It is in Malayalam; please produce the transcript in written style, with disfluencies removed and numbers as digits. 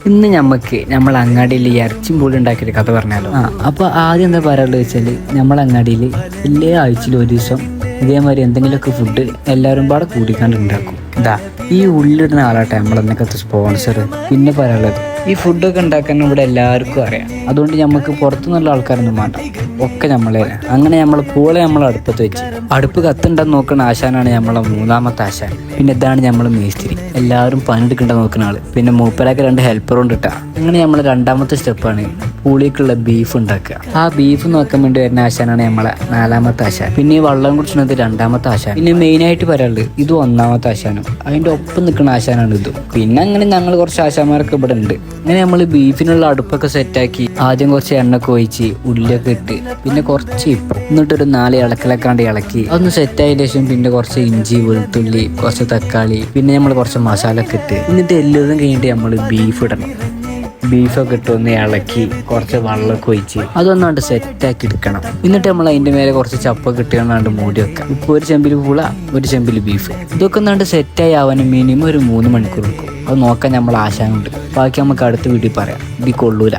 ഇന്ന് നമ്മൾ അങ്ങാടിയിൽ ഇറച്ചിയും പൂളി ഉണ്ടാക്കിയൊരു കഥ പറഞ്ഞാലോ. അപ്പോൾ ആദ്യം എന്താ പറയാനുള്ളത് വെച്ചാൽ നമ്മൾ അങ്ങാടിയിൽ എല്ലാ ആഴ്ചയിലും ഒരു ദിവസം ഇതേമാതിരി എന്തെങ്കിലുമൊക്കെ ഫുഡ് എല്ലാവരും പാടെ കൂടിക്കാണ്ട് ഉണ്ടാക്കും. ഈ ഉള്ളിടുന്ന ആളാട്ടെ നമ്മളെന്നൊക്കെ സ്പോൺസർ. പിന്നെ പറയാനുള്ളത്, ഈ ഫുഡൊക്കെ ഉണ്ടാക്കാൻ ഇവിടെ എല്ലാവർക്കും അറിയാം. അതുകൊണ്ട് നമുക്ക് പുറത്തുനിന്നുള്ള ആൾക്കാരൊന്നും വേണ്ട, ഒക്കെ നമ്മളെ. അങ്ങനെ പൂളെ അടുപ്പത്ത് വെച്ച് അടുപ്പ് കത്തുണ്ടെന്ന് നോക്കുന്ന ആശാനാണ് നമ്മളെ മൂന്നാമത്തെ ആശാൻ. പിന്നെ ഇതാണ് നമ്മൾ മേസ്തിരി, എല്ലാവരും പണിയെടുക്കേണ്ട നോക്കുന്ന ആള്. പിന്നെ മൂപ്പരാക്ക് 2 ഹെൽപ്പർ കൊണ്ട് ഇട്ടാ. അങ്ങനെ നമ്മളെ രണ്ടാമത്തെ സ്റ്റെപ്പാണ് പൂളിക്കുള്ള ബീഫ് ഉണ്ടാക്കുക. ആ ബീഫ് നോക്കാൻ വേണ്ടി വരുന്ന ആശാനാണ് നമ്മളെ 4ാമത്തെ ആശാൻ. പിന്നെ ഈ വെള്ളം കുടിച്ചുന്നത് 2ാമത്തെ ആശാൻ. പിന്നെ മെയിനായിട്ട് പറയാനുള്ളത് ഇത് 1ാമത്തെ ആശാനും. അതിന്റെ ഒപ്പം നിൽക്കുന്ന ആശാനാണ് ഇതും. പിന്നെ അങ്ങനെ ഞങ്ങൾ കുറച്ച് ആശാന്മാരൊക്കെ ഇവിടെ ഉണ്ട്. അങ്ങനെ നമ്മൾ ബീഫിനുള്ള അടുപ്പൊക്കെ സെറ്റാക്കി ആദ്യം കുറച്ച് എണ്ണയൊക്കെ ഒഴിച്ച് ഉള്ളിയൊക്കെ ഇട്ട് പിന്നെ കുറച്ച് എന്നിട്ടൊരു 4 ഇളക്കിലക്കാണ്ട് ഇളക്കി അതൊന്ന് സെറ്റായ ശേഷം പിന്നെ കുറച്ച് ഇഞ്ചി, വെളുത്തുള്ളി, കുറച്ച് തക്കാളി, പിന്നെ നമ്മൾ കുറച്ച് മസാല ഒക്കെ ഇട്ട് എന്നിട്ട് എല്ലതും കഴിഞ്ഞിട്ട് നമ്മൾ ബീഫ് ഇടണം. ബീഫൊക്കെ ഇട്ട് ഒന്ന് ഇളക്കി കുറച്ച് വെള്ളമൊക്കെ ഒഴിച്ച് അതൊന്നാണ്ട് സെറ്റാക്കി എടുക്കണം. എന്നിട്ട് നമ്മൾ അതിൻ്റെ മേലെ കുറച്ച് ചപ്പൊക്കെ ഇട്ടുകൊണ്ടാണ്ട് മൂടി വെക്കാം. ഇപ്പോൾ ഒരു ചെമ്പിൽ പൂള, ഒരു ചെമ്പിൽ ബീഫ്, ഇതൊക്കെ ഒന്നാണ്ട് സെറ്റായി ആവാനും മിനിമം ഒരു 3 മണിക്കൂർ എടുക്കും. അത് നോക്കാൻ നമ്മൾ ആശാനുണ്ട്. ബാക്കി നമുക്ക് അടുത്ത വീഡിയോ പറയാം. ഇത് കൊള്ളൂല.